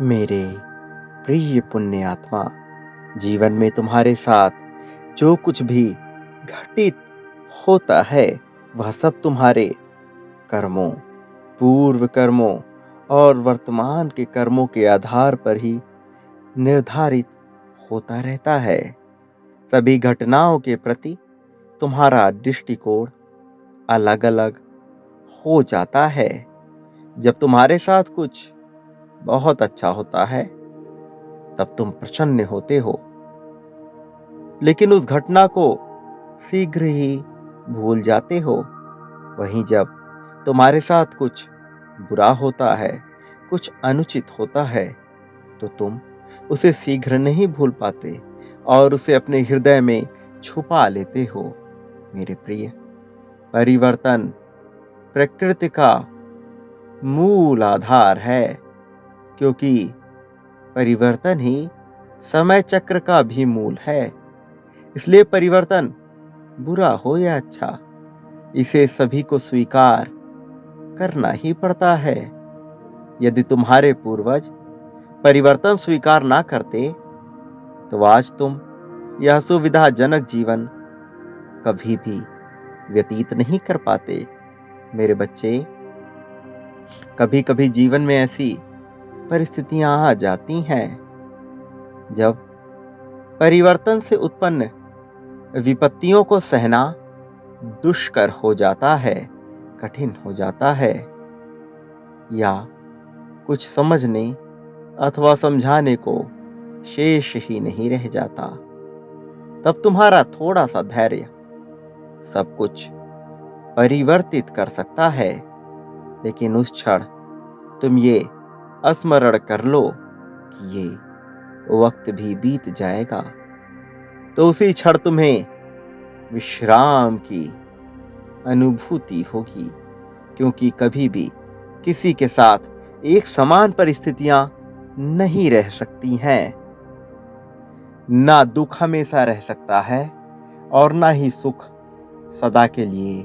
मेरे प्रिय पुण्य आत्मा, जीवन में तुम्हारे साथ जो कुछ भी घटित होता है वह सब तुम्हारे कर्मों, पूर्व कर्मों और वर्तमान के कर्मों के आधार पर ही निर्धारित होता रहता है। सभी घटनाओं के प्रति तुम्हारा दृष्टिकोण अलग-अलग हो जाता है। जब तुम्हारे साथ कुछ बहुत अच्छा होता है तब तुम प्रसन्न होते हो, लेकिन उस घटना को शीघ्र ही भूल जाते हो। वहीं जब तुम्हारे साथ कुछ बुरा होता है, कुछ अनुचित होता है, तो तुम उसे शीघ्र नहीं भूल पाते और उसे अपने हृदय में छुपा लेते हो। मेरे प्रिय, परिवर्तन प्रकृति का मूल आधार है, क्योंकि परिवर्तन ही समय चक्र का भी मूल है। इसलिए परिवर्तन बुरा हो या अच्छा, इसे सभी को स्वीकार करना ही पड़ता है। यदि तुम्हारे पूर्वज परिवर्तन स्वीकार ना करते तो आज तुम यह सुविधाजनक जीवन कभी भी व्यतीत नहीं कर पाते। मेरे बच्चे, कभी कभी जीवन में ऐसी परिस्थितियां आ जाती हैं जब परिवर्तन से उत्पन्न विपत्तियों को सहना दुष्कर हो जाता है, कठिन हो जाता है, या कुछ समझने अथवा समझाने को शेष ही नहीं रह जाता। तब तुम्हारा थोड़ा सा धैर्य सब कुछ परिवर्तित कर सकता है। लेकिन उस क्षण तुम ये स्मरण कर लो कि ये वक्त भी बीत जाएगा, तो उसी क्षण तुम्हें विश्राम की अनुभूति होगी। क्योंकि कभी भी किसी के साथ एक समान परिस्थितियां नहीं रह सकती हैं। ना दुख हमेशा रह सकता है और ना ही सुख सदा के लिए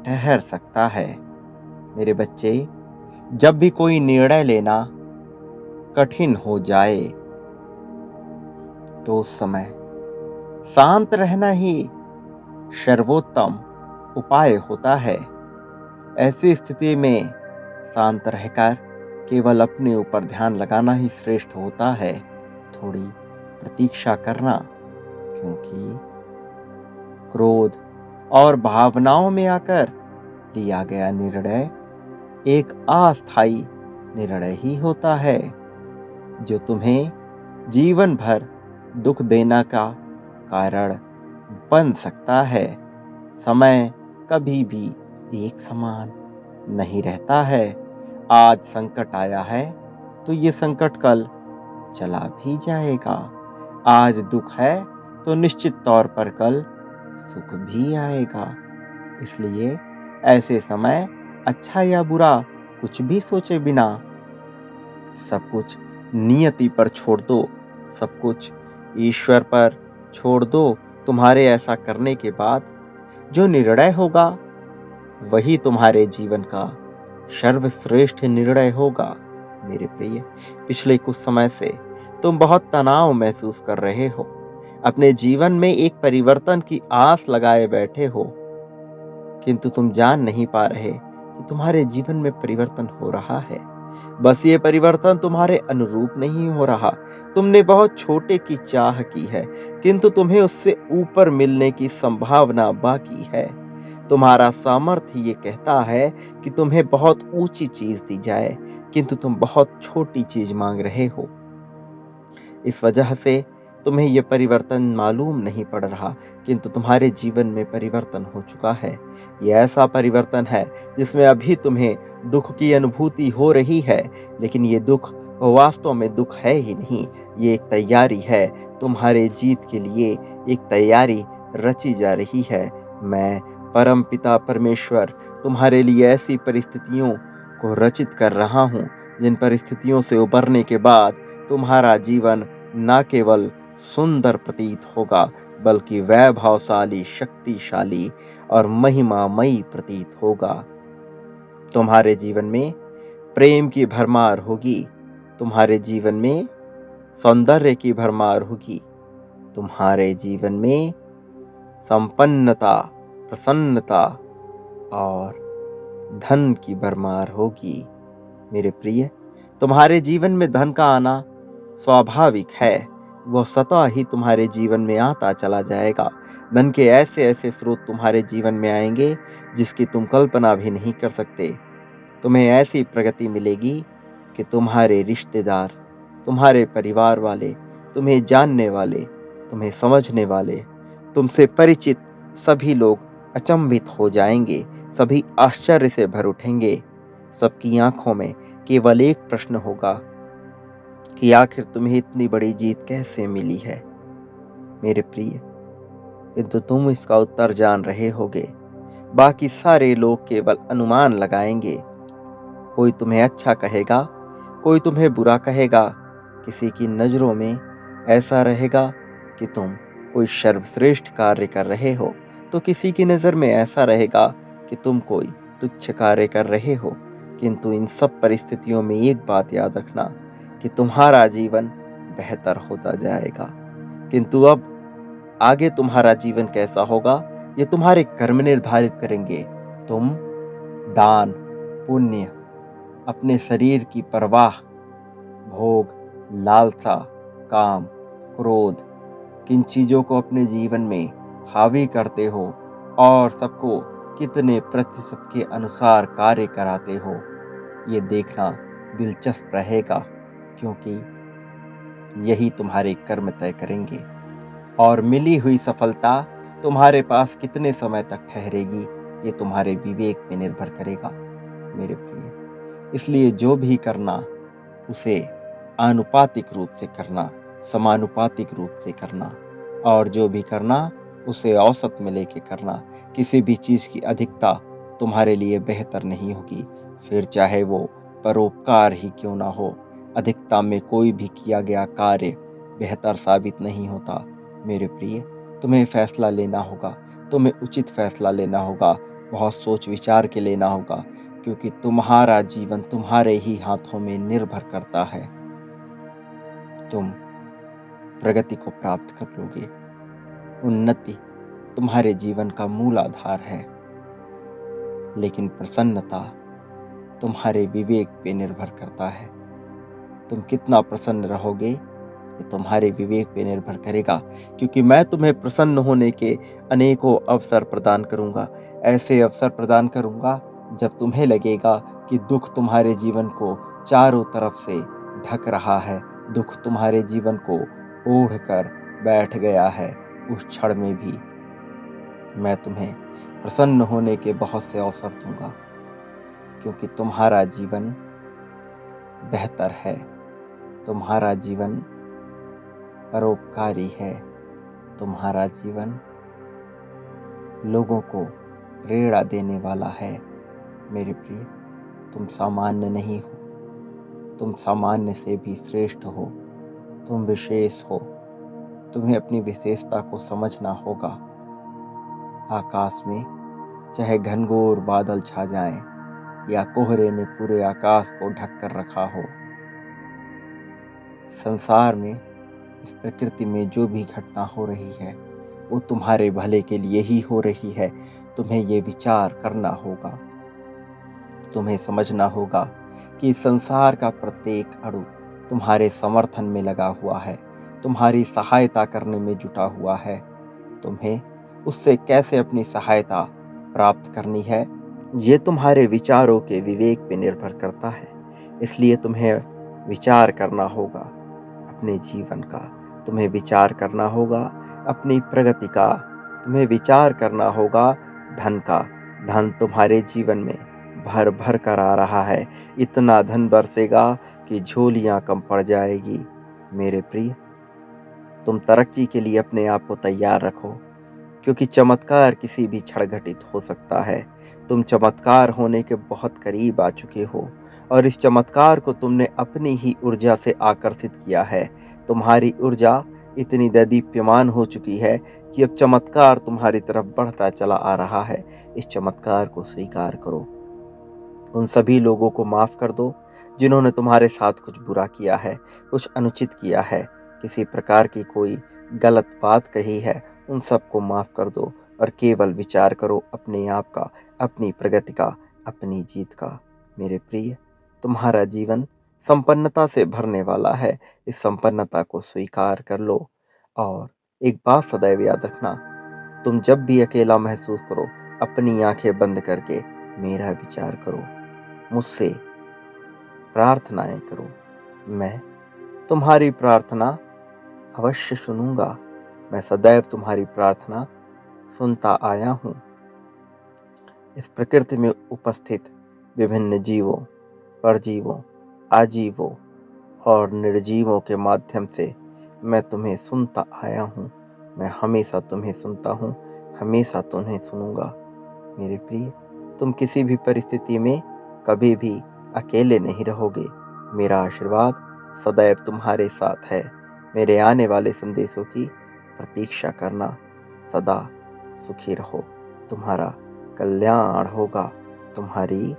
ठहर सकता है। मेरे बच्चे, जब भी कोई निर्णय लेना कठिन हो जाए तो उस समय शांत रहना ही सर्वोत्तम उपाय होता है। ऐसी स्थिति में शांत रहकर केवल अपने ऊपर ध्यान लगाना ही श्रेष्ठ होता है। थोड़ी प्रतीक्षा करना, क्योंकि क्रोध और भावनाओं में आकर लिया गया निर्णय एक अस्थायी निर्णय ही होता है, जो तुम्हें जीवन भर दुख देना का कारण बन सकता है। समय कभी भी एक समान नहीं रहता है। आज संकट आया है तो ये संकट कल चला भी जाएगा। आज दुख है तो निश्चित तौर पर कल सुख भी आएगा। इसलिए ऐसे समय अच्छा या बुरा कुछ भी सोचे बिना सब कुछ नियति पर छोड़ दो, सब कुछ ईश्वर पर छोड़ दो। तुम्हारे ऐसा करने के बाद जो निर्णय होगा वही तुम्हारे जीवन का सर्वश्रेष्ठ निर्णय होगा। मेरे प्रिय, पिछले कुछ समय से तुम बहुत तनाव महसूस कर रहे हो। अपने जीवन में एक परिवर्तन की आस लगाए बैठे हो, किंतु तुम जान नहीं पा रहे कि तुम्हारे जीवन में परिवर्तन हो रहा है। बस ये परिवर्तन तुम्हारे अनुरूप नहीं हो रहा। तुमने बहुत छोटे की चाह की है, किंतु तुम्हें उससे ऊपर मिलने की संभावना बाकी है। तुम्हारा सामर्थ्य ये कहता है कि तुम्हें बहुत ऊंची चीज दी जाए, किंतु तुम बहुत छोटी चीज मांग रहे हो। इस वजह से तुम्हें यह परिवर्तन मालूम नहीं पड़ रहा, किंतु तुम्हारे जीवन में परिवर्तन हो चुका है। यह ऐसा परिवर्तन है जिसमें अभी तुम्हें दुख की अनुभूति हो रही है, लेकिन ये दुख वास्तव में दुख है ही नहीं। ये एक तैयारी है, तुम्हारे जीत के लिए एक तैयारी रची जा रही है। मैं परम पिता परमेश्वर तुम्हारे लिए ऐसी परिस्थितियों को रचित कर रहा हूँ, जिन परिस्थितियों से उबरने के बाद तुम्हारा जीवन न केवल सुंदर प्रतीत होगा, बल्कि वैभवशाली, शक्तिशाली और महिमामयी प्रतीत होगा। तुम्हारे जीवन में प्रेम की भरमार होगी, तुम्हारे जीवन में सौंदर्य की भरमार होगी। तुम्हारे जीवन में संपन्नता, प्रसन्नता और धन की भरमार होगी। मेरे प्रिय, तुम्हारे जीवन में धन का आना स्वाभाविक है। वो स्वतः ही तुम्हारे जीवन में आता चला जाएगा। धन के ऐसे ऐसे स्रोत तुम्हारे जीवन में आएंगे जिसकी तुम कल्पना भी नहीं कर सकते। तुम्हें ऐसी प्रगति मिलेगी कि तुम्हारे रिश्तेदार, तुम्हारे परिवार वाले, तुम्हें जानने वाले, तुम्हें समझने वाले, तुमसे परिचित सभी लोग अचंभित हो जाएंगे। सभी आश्चर्य से भर उठेंगे। सबकी आंखों में केवल एक प्रश्न होगा कि आखिर तुम्हें इतनी बड़ी जीत कैसे मिली है। मेरे प्रिय, किंतु तुम इसका उत्तर जान रहे होगे। बाकी सारे लोग केवल अनुमान लगाएंगे। कोई तुम्हें अच्छा कहेगा, कोई तुम्हें बुरा कहेगा। किसी की नजरों में ऐसा रहेगा कि तुम कोई सर्वश्रेष्ठ कार्य कर रहे हो, तो किसी की नज़र में ऐसा रहेगा कि तुम कोई तुच्छ कार्य कर रहे हो। किंतु इन सब परिस्थितियों में एक बात याद रखना कि तुम्हारा जीवन बेहतर होता जाएगा। किंतु अब आगे तुम्हारा जीवन कैसा होगा, ये तुम्हारे कर्म निर्धारित करेंगे। तुम दान, पुण्य, अपने शरीर की परवाह, भोग, लालसा, काम, क्रोध, किन चीजों को अपने जीवन में हावी करते हो और सबको कितने प्रतिशत के अनुसार कार्य कराते हो, ये देखना दिलचस्प रहेगा। क्योंकि यही तुम्हारे कर्म तय करेंगे। और मिली हुई सफलता तुम्हारे पास कितने समय तक ठहरेगी, ये तुम्हारे विवेक पे निर्भर करेगा। मेरे प्रिय, इसलिए जो भी करना उसे आनुपातिक रूप से करना, समानुपातिक रूप से करना, और जो भी करना उसे औसत में लेके करना। किसी भी चीज़ की अधिकता तुम्हारे लिए बेहतर नहीं होगी, फिर चाहे वो परोपकार ही क्यों ना हो। अधिकता में कोई भी किया गया कार्य बेहतर साबित नहीं होता। मेरे प्रिय, तुम्हें फैसला लेना होगा, तुम्हें उचित फैसला लेना होगा, बहुत सोच विचार के लेना होगा, क्योंकि तुम्हारा जीवन तुम्हारे ही हाथों में निर्भर करता है। तुम प्रगति को प्राप्त कर लोगे। उन्नति तुम्हारे जीवन का मूल आधार है, लेकिन प्रसन्नता तुम्हारे विवेक पे निर्भर करता है। तुम कितना प्रसन्न रहोगे ये तुम्हारे विवेक पे निर्भर करेगा, क्योंकि मैं तुम्हें प्रसन्न होने के अनेकों अवसर प्रदान करूंगा। ऐसे अवसर प्रदान करूंगा जब तुम्हें लगेगा कि दुख तुम्हारे जीवन को चारों तरफ से ढक रहा है, दुख तुम्हारे जीवन को ओढ़ कर बैठ गया है। उस क्षण में भी मैं तुम्हें प्रसन्न होने के बहुत से अवसर दूंगा, क्योंकि तुम्हारा जीवन बेहतर है, तुम्हारा जीवन परोपकारी है, तुम्हारा जीवन लोगों को प्रेरणा देने वाला है। मेरे प्रिय, तुम सामान्य नहीं हो, तुम सामान्य से भी श्रेष्ठ हो, तुम विशेष हो। तुम्हें अपनी विशेषता को समझना होगा। आकाश में चाहे घनघोर बादल छा जाएं या कोहरे ने पूरे आकाश को ढक कर रखा हो, संसार में, इस प्रकृति में जो भी घटना हो रही है वो तुम्हारे भले के लिए ही हो रही है। तुम्हें ये विचार करना होगा, तुम्हें समझना होगा कि संसार का प्रत्येक अणु तुम्हारे समर्थन में लगा हुआ है, तुम्हारी सहायता करने में जुटा हुआ है। तुम्हें उससे कैसे अपनी सहायता प्राप्त करनी है, ये तुम्हारे विचारों के विवेक पे निर्भर करता है। इसलिए तुम्हें विचार करना होगा अपने जीवन का, तुम्हें विचार करना होगा अपनी प्रगति का, तुम्हें विचार करना होगा धन का। धन तुम्हारे जीवन में भर भर कर आ रहा है, इतना धन बरसेगा कि झोलियां कम पड़ जाएगी। मेरे प्रिय, तुम तरक्की के लिए अपने आप को तैयार रखो, क्योंकि चमत्कार किसी भी क्षण घटित हो सकता है। तुम चमत्कार होने के बहुत करीब आ चुके हो, और इस चमत्कार को तुमने अपनी ही ऊर्जा से आकर्षित किया है। तुम्हारी ऊर्जा इतनी दैदीप्यमान हो चुकी है कि अब चमत्कार तुम्हारी तरफ बढ़ता चला आ रहा है। इस चमत्कार को स्वीकार करो। उन सभी लोगों को माफ कर दो जिन्होंने तुम्हारे साथ कुछ बुरा किया है, कुछ अनुचित किया है, किसी प्रकार की कोई गलत बात कही है, उन सबको माफ़ कर दो और केवल विचार करो अपने आप का, अपनी प्रगति का, अपनी जीत का। मेरे प्रिय, तुम्हारा जीवन संपन्नता से भरने वाला है। इस संपन्नता को स्वीकार कर लो और एक बात सदैव याद रखना, तुम जब भी अकेला महसूस करो, अपनी आंखें बंद करके मेरा विचार करो, मुझसे प्रार्थनाएं करो। मैं तुम्हारी प्रार्थना अवश्य सुनूंगा। मैं सदैव तुम्हारी प्रार्थना सुनता आया हूँ। इस प्रकृति में उपस्थित विभिन्न जीवों, परजीवों, आजीवों और निर्जीवों के माध्यम से मैं तुम्हें सुनता आया हूँ। मैं हमेशा तुम्हें सुनता हूँ, हमेशा तुम्हें सुनूंगा। मेरे प्रिय, तुम किसी भी परिस्थिति में कभी भी अकेले नहीं रहोगे। मेरा आशीर्वाद सदैव तुम्हारे साथ है। मेरे आने वाले संदेशों की प्रतीक्षा करना। सदा सुखी रहो। तुम्हारा कल्याण होगा, तुम्हारी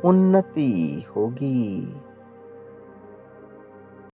उन्नति होगी।